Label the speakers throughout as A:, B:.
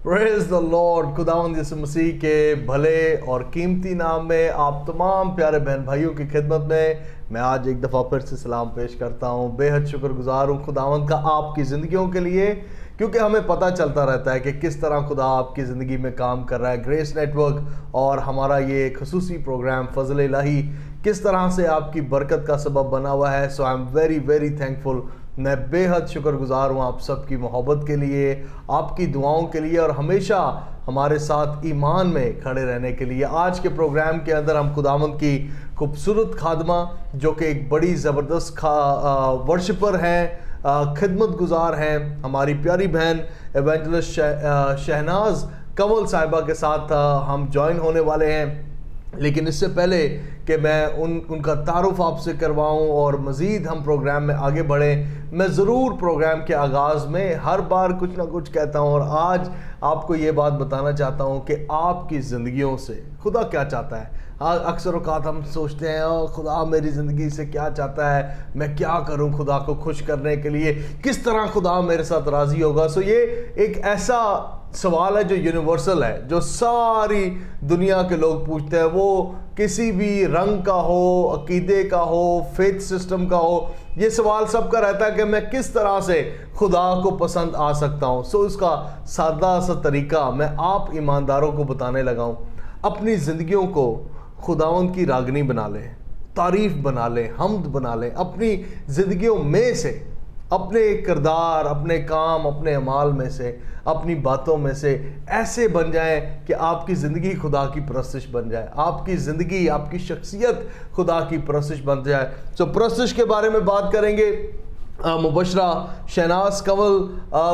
A: Praise the Lord. खुदावंद यीशु मसीह के भले और कीमती नाम में आप तमाम प्यारे बहन भाइयों की खिदमत में मैं आज एक दफ़ा फिर से सलाम पेश करता हूँ। बेहद शुक्रगुजार हूँ खुदावंद का आपकी ज़िंदगियों के लिए, क्योंकि हमें पता चलता रहता है कि किस तरह खुदा आपकी ज़िंदगी में काम कर रहा है। ग्रेस नेटवर्क और हमारा ये खसूसी प्रोग्राम फजल इलाही किस तरह से आपकी बरकत का सबब बना हुआ है। So I am very very thankful. मैं बेहद शुक्रगुजार हूँ आप सबकी मोहब्बत के लिए, आपकी दुआओं के लिए और हमेशा हमारे साथ ईमान में खड़े रहने के लिए। आज के प्रोग्राम के अंदर हम खुदावंद की खूबसूरत खादमा जो कि एक बड़ी ज़बरदस्त वर्शिपर हैं, खिदमत गुजार हैं, हमारी प्यारी बहन एवेंजलिस्ट शहनाज कंवल साहिबा के साथ हम ज्वाइन होने वाले हैं। लेकिन इससे पहले कि मैं उनका तारुफ आपसे करवाऊं और मज़ीद हम प्रोग्राम में आगे बढ़ें, मैं ज़रूर प्रोग्राम के आगाज़ में हर बार कुछ ना कुछ कहता हूं और आज आपको ये बात बताना चाहता हूं कि आपकी ज़िंदगियों से खुदा क्या चाहता है। अक्सर औक़ात हम सोचते हैं ओ खुदा मेरी ज़िंदगी से क्या चाहता है, मैं क्या करूं खुदा को खुश करने के लिए, किस तरह खुदा मेरे साथ राज़ी होगा। सो ये एक ऐसा सवाल है जो यूनिवर्सल है, जो सारी दुनिया के लोग पूछते हैं। वो किसी भी रंग का हो, अकीदे का हो, फेथ सिस्टम का हो, ये सवाल सबका रहता है कि मैं किस तरह से खुदा को पसंद आ सकता हूँ। सो इसका सादा सा तरीका मैं आप ईमानदारों को बताने लगा हूँ। अपनी ज़िंदगियों को खुदावंद की रागनी बना लें, तारीफ़ बना लें, हम्द बना लें। अपनी ज़िंदगियों में से, अपने किरदार, अपने काम, अपने अमाल में से, अपनी बातों में से ऐसे बन जाएं कि आपकी ज़िंदगी खुदा की परस्तिश बन जाए, आपकी ज़िंदगी, आपकी शख्सियत खुदा की परस्तिश बन जाए। तो परस्तिश के बारे में बात करेंगे मुबशरा शहनाज कंवल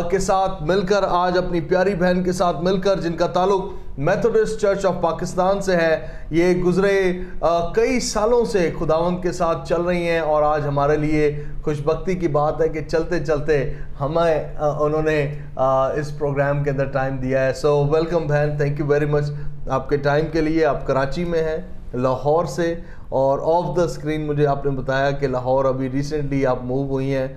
A: के साथ मिलकर, आज अपनी प्यारी बहन के साथ मिलकर, जिनका ताल्लुक मेथोडिस्ट चर्च ऑफ पाकिस्तान से है। ये गुज़रे कई सालों से खुदावंद के साथ चल रही हैं और आज हमारे लिए खुशबख्ती की बात है कि चलते चलते हमें उन्होंने इस प्रोग्राम के अंदर टाइम दिया है। सो वेलकम बहन, थैंक यू वेरी मच आपके टाइम के लिए। आप कराची में हैं, लाहौर से, और ऑफ द स्क्रीन मुझे आपने बताया कि लाहौर अभी रिसेंटली आप मूव हुई हैं।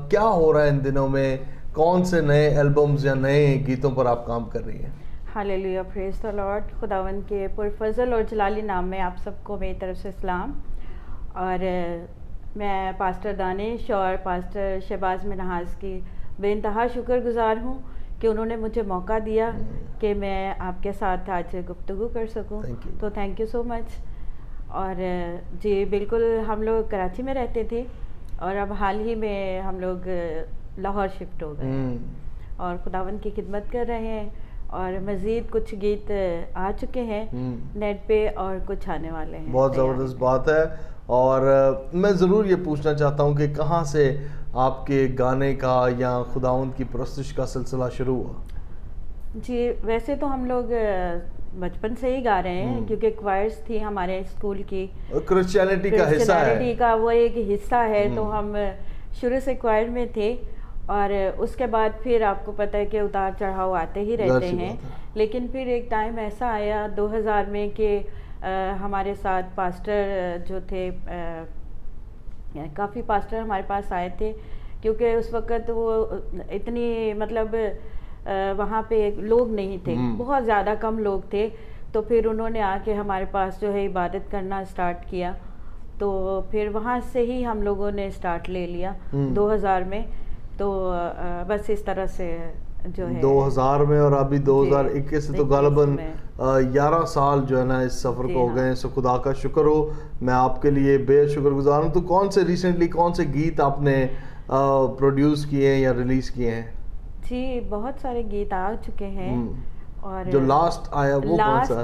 A: क्या हो रहा है इन दिनों में, कौन से नए एल्बम्स या नए गीतों पर आप काम कर रही हैं?
B: Hallelujah, praise the Lord. खुदावंद के पुरफजल और जलाली नाम में आप सबको मेरी तरफ से सलाम। और मैं पास्टर दानिश और पास्टर शहबाज मिनहाज की बेइंतहा शुक्रगुजार हूँ कि उन्होंने मुझे मौका दिया कि मैं आपके साथ आज गुफ्तगू कर सकूँ। तो थैंक यू सो मच। और जी बिल्कुल, हम लोग कराची में रहते थे और अब हाल ही में हम लोग लाहौर शिफ्ट हो गए और खुदावंद की खिदमत कर रहे हैं। और मज़ीद कुछ गीत आ चुके हैं नेट पे और कुछ आने वाले हैं।
A: बहुत ज़बरदस्त बात है। और मैं ज़रूर ये पूछना चाहता हूँ कि कहाँ से आपके गाने का या खुदावंद की परस्तिश का सिलसिला शुरू हुआ?
B: जी वैसे तो हम लोग बचपन से ही गा रहे हैं, क्योंकि क्वायर्स थी हमारे स्कूल की,
A: क्रिश्चियनिटी का हिस्सा है,
B: क्रिश्चियनिटी का वो एक हिस्सा है। तो हम शुरू से क्वायर में थे और उसके बाद फिर आपको पता है कि उतार चढ़ाव आते ही रहते हैं। लेकिन फिर एक टाइम ऐसा आया 2000 में कि हमारे साथ पास्टर जो थे, काफ़ी पास्टर हमारे पास आए थे, क्योंकि उस वक़्त वो इतनी मतलब वहाँ पे लोग नहीं थे, बहुत ज़्यादा कम लोग थे। तो फिर उन्होंने आके हमारे पास जो है इबादत करना स्टार्ट किया। तो फिर वहाँ से ही हम लोगों ने स्टार्ट ले लिया 2000 में। तो बस इस तरह से जो है
A: 2000 में और अभी 2021 से तो गालिबन 11 साल जो है ना इस सफ़र को हो गए हैं। सो खुदा का शुक्र हो, मैं आपके लिए बेहद शुक्रगुजार हूँ। तो कौन से रिसेंटली कौन से गीत आपने प्रोड्यूस किए हैं या रिलीज़ किए हैं?
B: जी बहुत सारे गीत आ चुके हैं। और
A: जो लास्ट आया वो कौन सा?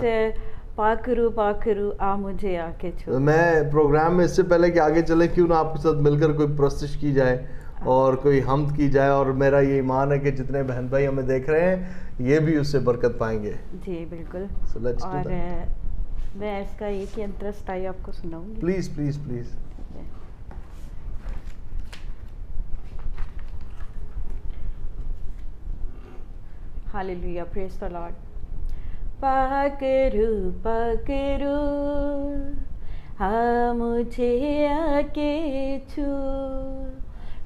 B: पाखरू पाखरू आ मुझे आके छू।
A: मैं प्रोग्राम में इससे पहले कि आगे चले, क्यों ना आपके साथ मिलकर कोई परस्तिश की जाए और कोई हम्द की जाए। और मेरा ये ईमान है कि जितने बहन भाई हमें देख रहे हैं ये भी उससे बरकत पाएंगे।
B: जी बिल्कुल।
A: और
B: मैं इसका एक ही अंतरस्ट आई आपको सुनाऊंगी।
A: Please please please.
B: Hallelujah, praise the lord. पाकरू पाकरू हाँ मुझे आके छू,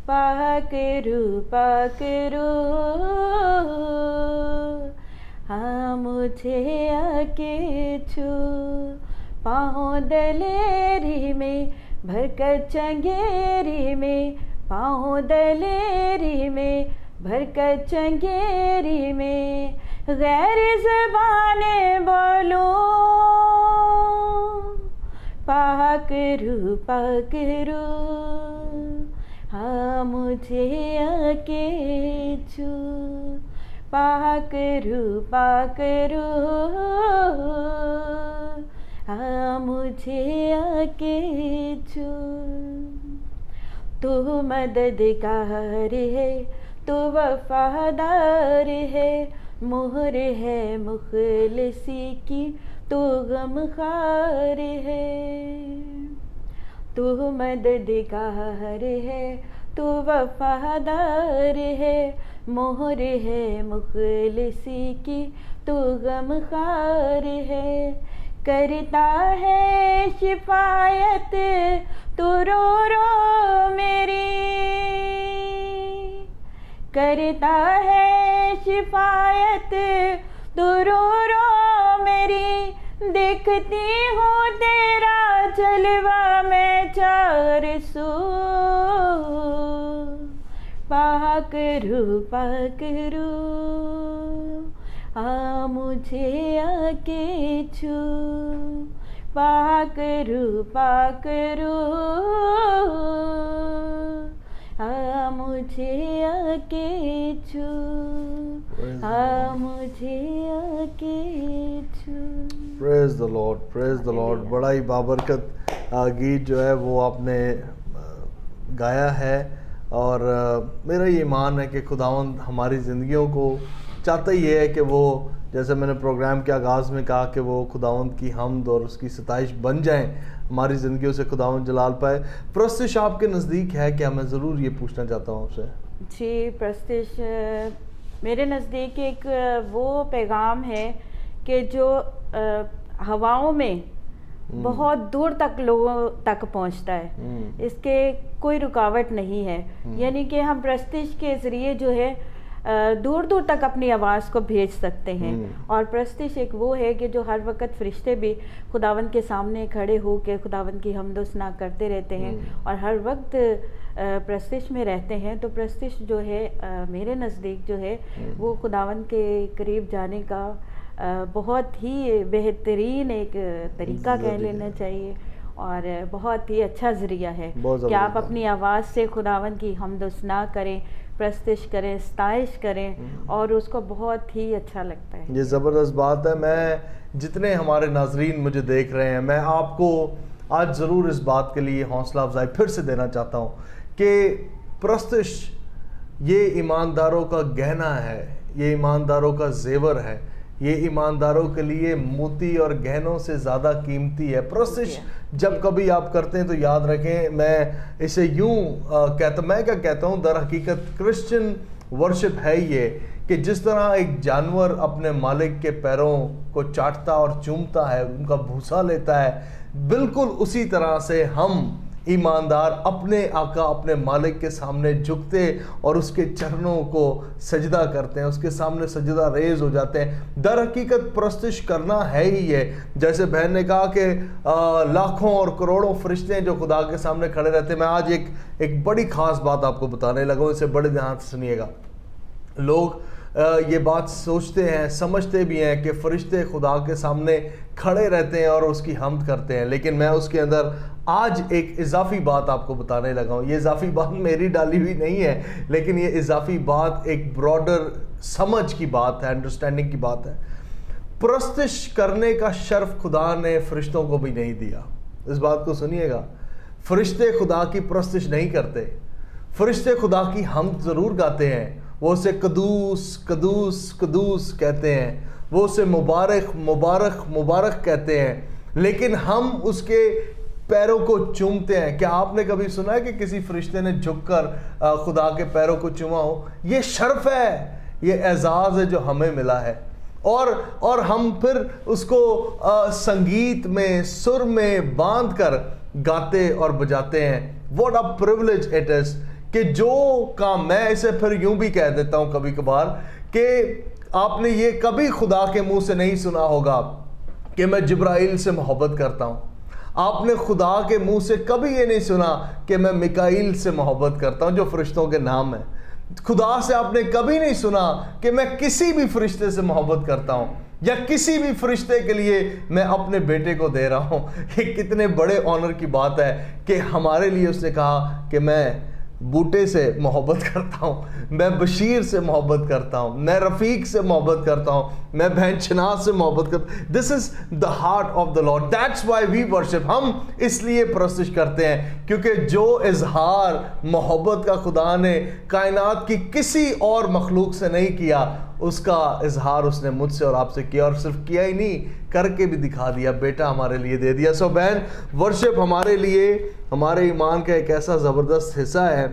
B: पाकरू पाकरू हाँ मुझे आके छू, पाँव दलेरी में भरकर चंगेरी में, पाँव दलेरी में भरकर चंगेरी में, गैर ज़बाने बोलूं, पाक रू पाक रू, हाँ मुझे आके छू, पाक रू हाँ मुझे आके छू। तू मददगार है, तू वफादार है, मोहर है मुखलिसी की, तू गमखार है। तू मददगार है, तू वफादार है, मोहर है मुखलिसी की, तू गमखार है। करता है शिफायत तू रो रो मेरी, करता है शिफायत तू रो रो मेरी, देखती हूँ तेरा जलवा मैं चार सू, पाक रू आ मुझे आके छू, पाक रू आ मुझे आके छू, आ मुझे आके छू।
A: Praise the Lord, praise the Lord. बड़ा ही बाबरकत गीत जो है वो आपने गाया है, और मेरा ये ईमान है कि खुदावंद हमारी ज़िंदगियों को चाहता ही है कि वो, जैसे मैंने प्रोग्राम के आगाज़ में कहा, कि वो खुदावंद की हम्द और उसकी सताइश बन जाएं, हमारी ज़िंदगियों से खुदावंद जलाल पाए। प्रस्तिश आपके नज़दीक है क्या? मैं ज़रूर ये पूछना चाहता हूँ आपसे।
B: जी, प्रस्तिश मेरे नज़दीक एक वो पैगाम है कि जो हवाओं में बहुत दूर तक लोगों तक पहुंचता है, इसके कोई रुकावट नहीं है। यानी कि हम प्रस्तिश के ज़रिए जो है दूर दूर तक अपनी आवाज़ को भेज सकते हैं। और प्रस्तिश एक वो है कि जो हर वक्त फरिश्ते भी खुदावंद के सामने खड़े हो के खुदावंद की हम्द व सना करते रहते हैं और हर वक्त प्रस्तिश में रहते हैं। तो प्रस्तिश जो है मेरे नज़दीक जो है वो खुदावंद के करीब जाने का बहुत ही बेहतरीन एक तरीका कह लेना चाहिए, और बहुत ही अच्छा ज़रिया है कि आप अपनी आवाज़ से खुदावंद की हम्द व सना करें, प्रस्तिश करें, सताइश करें, और उसको बहुत ही अच्छा लगता है।
A: ये ज़बरदस्त बात है। मैं जितने हमारे नाजरीन मुझे देख रहे हैं, मैं आपको आज ज़रूर इस बात के लिए हौसला अफजाई फिर से देना चाहता हूँ कि प्रस्तिश ये ईमानदारों का गहना है, ये ईमानदारों का जेवर है, ये ईमानदारों के लिए मोती और गहनों से ज़्यादा कीमती है। प्रस्तिश जब कभी आप करते हैं तो याद रखें, मैं इसे यूं कहता हूँ, दर हकीकत क्रिश्चियन वर्शिप है ये कि जिस तरह एक जानवर अपने मालिक के पैरों को चाटता और चूमता है, उनका भूसा लेता है, बिल्कुल उसी तरह से हम ईमानदार अपने आका, अपने मालिक के सामने झुकते और उसके चरणों को सजदा करते हैं, उसके सामने सजदा रेज हो जाते हैं। दर हकीकत प्रस्तिश करना है ही ये। जैसे बहन ने कहा कि लाखों और करोड़ों फरिश्ते हैं जो खुदा के सामने खड़े रहते हैं। मैं आज एक बड़ी खास बात आपको बताने लगा हूं, इसे बड़े ध्यान से सुनिएगा। लोग ये बात सोचते हैं, समझते भी हैं कि फरिश्ते खुदा के सामने खड़े रहते हैं और उसकी हम्द करते हैं, लेकिन मैं उसके अंदर आज एक इजाफी बात आपको बताने लगा हूँ। ये इजाफी बात मेरी डाली हुई नहीं है, लेकिन ये इजाफी बात एक ब्रॉडर समझ की बात है, अंडरस्टैंडिंग की बात है। प्रस्तिश करने का शर्फ खुदा ने फरिश्तों को भी नहीं दिया। इस बात को सुनिएगा, फरिश्ते खुदा की प्रस्तिश नहीं करते, फरिश्ते खुदा की हम्द ज़रूर गाते हैं। वो उसे कदूस कदूस कदूस कहते हैं, वो उसे मुबारक मुबारक मुबारक कहते हैं, लेकिन हम उसके पैरों को चूमते हैं। क्या आपने कभी सुना है कि किसी फरिश्ते ने झुककर खुदा के पैरों को चूमा हो? ये शर्फ है, ये एजाज़ है जो हमें मिला है, और हम फिर उसको संगीत में, सुर में बांध कर गाते और बजाते हैं। What a privilege it is कि जो काम, मैं इसे फिर यूं भी कह देता हूं कभी कभार कि आपने ये कभी खुदा के मुंह से नहीं सुना होगा कि मैं जिब्राइल से मोहब्बत करता हूँ। आपने खुदा के मुंह से कभी ये नहीं सुना कि मैं मिकाईल से मोहब्बत करता हूँ, जो फरिश्तों के नाम है। खुदा से आपने कभी नहीं सुना कि मैं किसी भी फरिश्ते से मोहब्बत करता हूँ या किसी भी फरिश्ते के लिए मैं अपने बेटे को दे रहा हूँ। ये कितने बड़े ऑनर की बात है कि हमारे लिए उसने कहा कि मैं बूटे से मोहब्बत करता हूँ, मैं बशीर से मोहब्बत करता हूँ, मैं रफ़ीक से मोहब्बत करता हूँ, मैं बहन शनाज से मोहब्बत करता। This is the heart of the lord, that's why we worship. हम इसलिए परस्तिश करते हैं क्योंकि जो इजहार मोहब्बत का खुदा ने कायनात की किसी और मखलूक से नहीं किया, उसका इजहार उसने मुझसे और आपसे किया, और सिर्फ किया ही नहीं, करके भी दिखा दिया, बेटा हमारे लिए दे दिया। सो बहन, वर्शिप हमारे लिए हमारे ईमान का एक ऐसा ज़बरदस्त हिस्सा है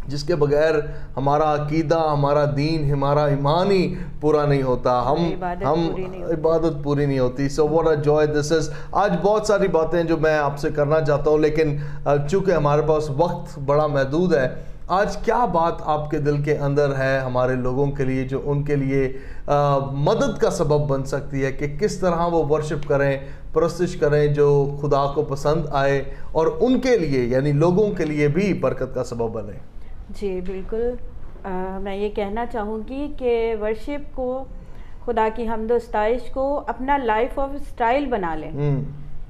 A: जिसके बगैर हमारा अकीदा, हमारा दीन, हमारा ईमान ही पूरा नहीं होता, हम इबादत पूरी नहीं होती। So what a joy this is. आज बहुत सारी बातें जो मैं आपसे करना चाहता हूँ, लेकिन चूँकि हमारे पास वक्त बड़ा महदूद है, आज क्या बात आपके दिल के अंदर है हमारे लोगों के लिए जो उनके लिए मदद का सबब बन सकती है कि किस तरह वो वर्शिप करें, परस्तिश करें जो खुदा को पसंद आए और उनके लिए यानी लोगों के लिए भी बरकत का सबब बने।
B: जी बिल्कुल, मैं ये कहना चाहूँगी कि वर्शिप को, खुदा की हम्द स्ताइश को अपना लाइफ ऑफ स्टाइल बना लें।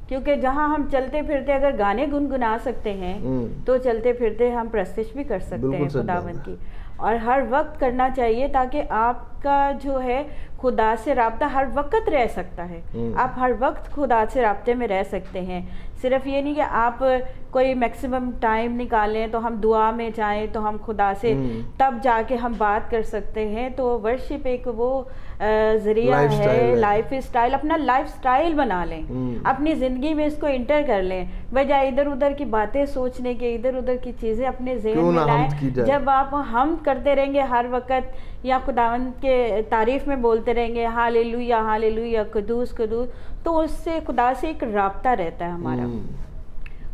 B: क्योंकि जहाँ हम चलते फिरते अगर गाने गुनगुना सकते हैं तो चलते फिरते हम प्रस्तिश भी कर सकते हैं खुदावंद की, और हर वक्त करना चाहिए ताकि आपका जो है खुदा से राब्ता हर वक्त रह सकता है। आप हर वक्त खुदा से राब्ते में रह सकते हैं। सिर्फ ये नहीं कि आप कोई मैक्सिमम टाइम निकालें तो हम दुआ में जाएं तो हम खुदा से तब जाके हम बात कर सकते हैं। तो वर्शिप एक वो ज़रिया है, लाइफ स्टाइल, अपना लाइफ स्टाइल बना लें, अपनी ज़िंदगी में इसको इंटर कर लें, बजाय इधर उधर की बातें सोचने के, इधर उधर की चीज़ें अपने ज़हन में लाएं। जब आप हम करते रहेंगे हर वक्त या खुदावंद के तारीफ़ में बोलते रहेंगे हालेलुया हालेलुया कुदूस कुदूस, तो उससे खुदा से एक राब्ता रहता है हमारा।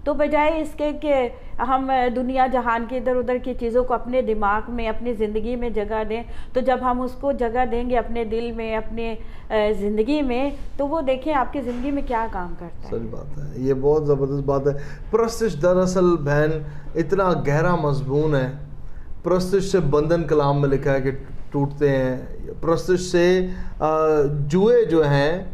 B: तो बजाय इसके कि हम दुनिया जहान के इधर उधर की चीज़ों को अपने दिमाग में, अपनी ज़िंदगी में जगह दें, तो जब हम उसको जगह देंगे अपने दिल में, अपने ज़िंदगी में, तो वो देखें आपकी ज़िंदगी में क्या काम करता है।
A: सही बात है, ये बहुत ज़बरदस्त बात है। परस्तिश दरअसल बहन इतना गहरा मजमून है। परस्तिश से बंधन कलाम में लिखा है कि टूटते हैं, परस्तिश से जुए जो हैं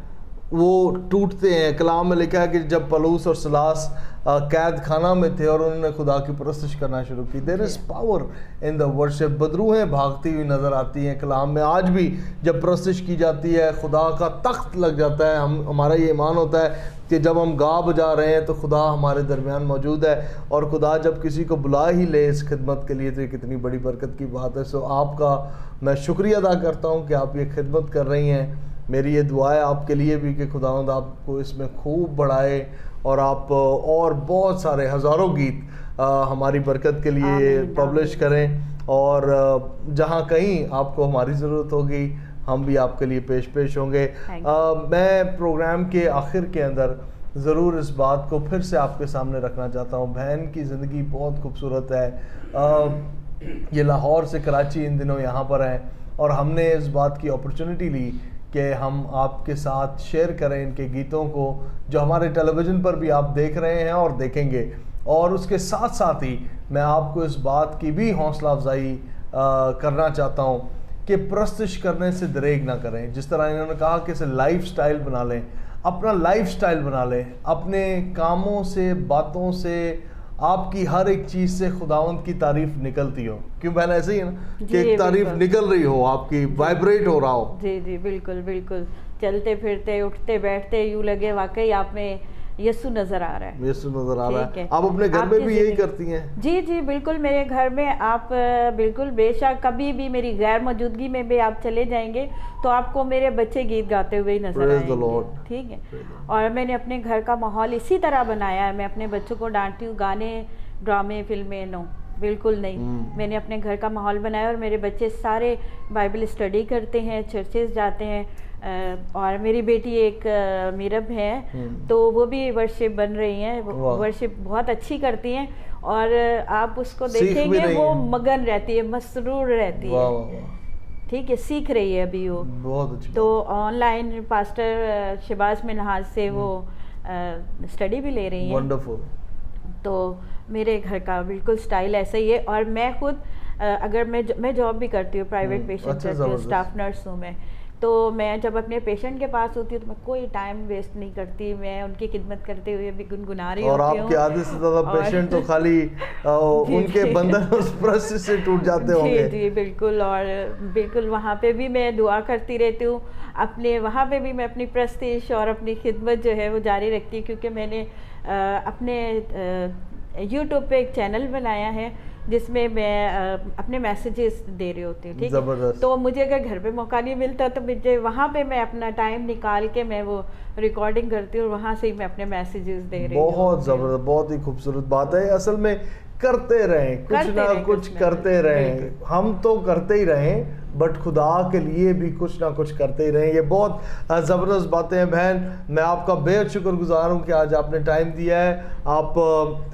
A: वो टूटते हैं। कलाम में लिखा है कि जब पलूस और सलास कैद खाना में थे और उन्होंने खुदा की परस्तिश करना शुरू की। There is power in the worship. बदरूहें भागती हुई नज़र आती हैं कलाम में। आज भी जब परस्तिश की जाती है खुदा का तख्त लग जाता है। हमारा ये ईमान होता है कि जब हम गा बजा रहे हैं तो खुदा हमारे दरमियान मौजूद है, और खुदा जब किसी को बुला ही ले इस खिदमत के लिए तो ये कितनी बड़ी बरकत की बात है। सो आपका मैं शुक्रिया अदा करता हूँ कि आप ये खिदमत कर रही हैं। मेरी ये दुआ है आपके लिए भी कि खुदावंद आपको इसमें खूब बढ़ाए और आप और बहुत सारे हज़ारों गीत हमारी बरकत के लिए पब्लिश करें, और जहाँ कहीं आपको हमारी ज़रूरत होगी हम भी आपके लिए पेश होंगे। मैं प्रोग्राम के आखिर के अंदर ज़रूर इस बात को फिर से आपके सामने रखना चाहता हूँ। बहन की ज़िंदगी बहुत खूबसूरत है। ये लाहौर से कराची इन दिनों यहाँ पर हैं, और हमने इस बात की अपॉर्चुनिटी ली कि हम आपके साथ शेयर करें इनके गीतों को, जो हमारे टेलीविज़न पर भी आप देख रहे हैं और देखेंगे। और उसके साथ साथ ही मैं आपको इस बात की भी हौसला अफजाई करना चाहता हूँ कि परस्तिश करने से दरेग ना करें। जिस तरह इन्होंने कहा कि इसे लाइफ स्टाइल बना लें, अपना लाइफ स्टाइल बना लें। अपने कामों से, बातों से, आपकी हर एक चीज़ से खुदावंद की तारीफ निकलती हो। क्यों बहन, ऐसे ही है ना कि एक तारीफ निकल रही हो, आपकी वाइब्रेट हो रहा हो।
B: जी जी बिल्कुल बिल्कुल। चलते फिरते, उठते बैठते यूँ लगे वाकई आप में यीशु नज़र आ रहा है।
A: यीशु नज़र आ रहा है। आप अपने घर में भी यही करती हैं?
B: जी जी बिल्कुल। मेरे घर में आप बिल्कुल बेशक कभी भी मेरी गैर मौजूदगी में भी आप चले जाएंगे तो आपको मेरे बच्चे गीत गाते हुए ही नजर आएंगे। ठीक है। और मैंने अपने घर का माहौल इसी तरह बनाया है। मैं अपने बच्चों को डांटती हूँ गाने, ड्रामे, फिल्में नो, बिल्कुल नहीं। मैंने अपने घर का माहौल बनाया और मेरे बच्चे सारे बाइबल स्टडी करते हैं, चर्चेस जाते हैं। और मेरी बेटी एक मीरब है तो वो भी वर्शिप बन रही हैं, वर्शिप बहुत अच्छी करती हैं, और आप उसको देखेंगे वो मगन रहती है, मसरूर रहती है। ठीक है, सीख रही है अभी वो।
A: बहुत अच्छी
B: तो ऑनलाइन पास्टर शहबाज मिनहाज से वो स्टडी भी ले रही हैं।
A: वंडरफुल।
B: तो मेरे घर का बिल्कुल स्टाइल ऐसा ही है। और मैं खुद अगर मैं जॉब भी करती हूँ, प्राइवेट पेशेंट
A: अच्छा,
B: करती हूँ, स्टाफ नर्स हूँ मैं। तो मैं जब अपने पेशेंट के पास होती हूँ तो मैं कोई टाइम वेस्ट नहीं करती, मैं उनकी खिदमत करते हुए भी गुनगुना रही होती हूँ।
A: और आपके आधे से ज़्यादा पेशेंट तो खाली उनके बंधन उस प्रश्न से टूट जाते होंगे।
B: जी जी बिल्कुल। और बिल्कुल वहाँ पे भी मैं दुआ करती रहती हूँ, अपने वहाँ पे भी मैं अपनी प्रस्तिश और अपनी खिदमत जो है वो जारी रखती हूँ, क्योंकि मैंने अपने यूट्यूब पे एक चैनल बनाया है जिसमें मैं अपने मैसेजेस दे रही होती हूँ, ठीक है। तो मुझे अगर घर पे मौका नहीं मिलता तो मुझे वहाँ पे मैं अपना टाइम निकाल के मैं वो रिकॉर्डिंग करती हूँ और वहाँ से ही मैं अपने मैसेजेस दे रही हूँ।
A: बहुत ज़बरदस्त, बहुत ही खूबसूरत बात है। असल में करते रहें, कुछ ना कुछ करते रहें। हम तो करते ही रहें, बट खुदा के लिए भी कुछ ना कुछ करते ही रहें। ये बहुत ज़बरदस्त बातें हैं बहन। मैं आपका बेहद शुक्रगुजार हूँ कि आज आपने टाइम दिया है। आप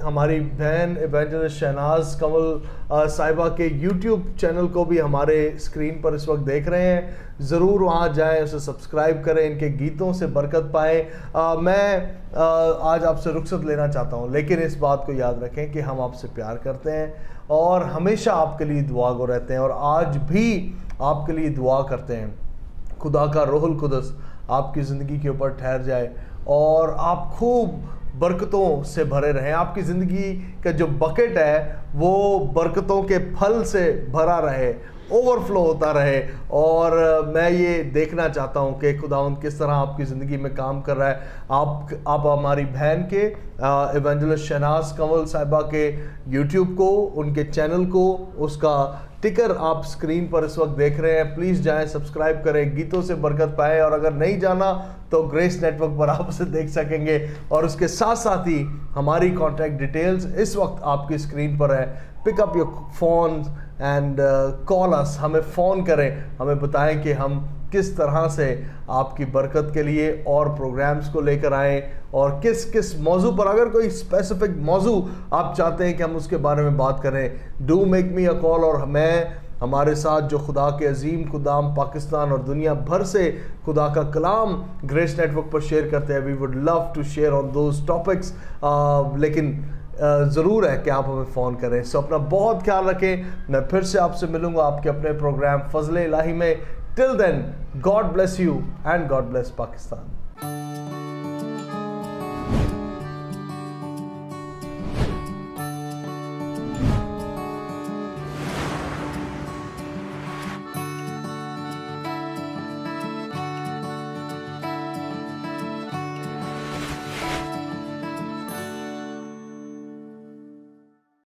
A: हमारी बहन इवेंजलिस्ट शहनाज कंवल साहिबा के यूट्यूब चैनल को भी हमारे स्क्रीन पर इस वक्त देख रहे हैं। ज़रूर वहाँ जाएं, उसे सब्सक्राइब करें, इनके गीतों से बरकत पाएँ। मैं आज आपसे रुखसत लेना चाहता हूँ, लेकिन इस बात को याद रखें कि हम आपसे प्यार करते हैं और हमेशा आपके लिए दुआ गो रहते हैं, और आज भी आपके लिए दुआ करते हैं। खुदा का रूहुल कुदस आपकी ज़िंदगी के ऊपर ठहर जाए और आप खूब बरकतों से भरे रहें। आपकी ज़िंदगी का जो बकेट है वो बरकतों के फल से भरा रहे, ओवरफ्लो होता रहे। और मैं ये देखना चाहता हूँ कि खुदावंद किस तरह आपकी ज़िंदगी में काम कर रहा है। आप हमारी बहन के इवेंजलिस्ट शहनाज कंवल साहिबा के यूट्यूब को, उनके चैनल को, उसका टिकर आप स्क्रीन पर इस वक्त देख रहे हैं। प्लीज़ जाएं, सब्सक्राइब करें, गीतों से बरकत पाएँ। और अगर नहीं जाना तो ग्रेस नेटवर्क पर आप उसे देख सकेंगे। और उसके साथ साथ ही हमारी कॉन्टैक्ट डिटेल्स इस वक्त आपकी स्क्रीन पर है। Pick up your phone and call us, हमें फ़ोन करें, हमें बताएं कि हम किस तरह से आपकी बरकत के लिए और प्रोग्राम्स को लेकर आएँ, और किस किस मौजू पर, अगर कोई स्पेसिफिक मौजू आप चाहते हैं कि हम उसके बारे में बात करें, do make me a call. और मैं हमारे साथ जो खुदा के अजीम खुदाम पाकिस्तान और दुनिया भर से खुदा का कलाम ग्रेस नेटवर्क पर शेयर करते हैं, we would love to share on those topics. लेकिन ज़रूर है कि आप हमें फ़ोन करें। सो अपना बहुत ख्याल रखें। मैं फिर से आपसे मिलूँगा आपके अपने प्रोग्राम फजले इलाही में। Till then, God bless you and God bless Pakistan.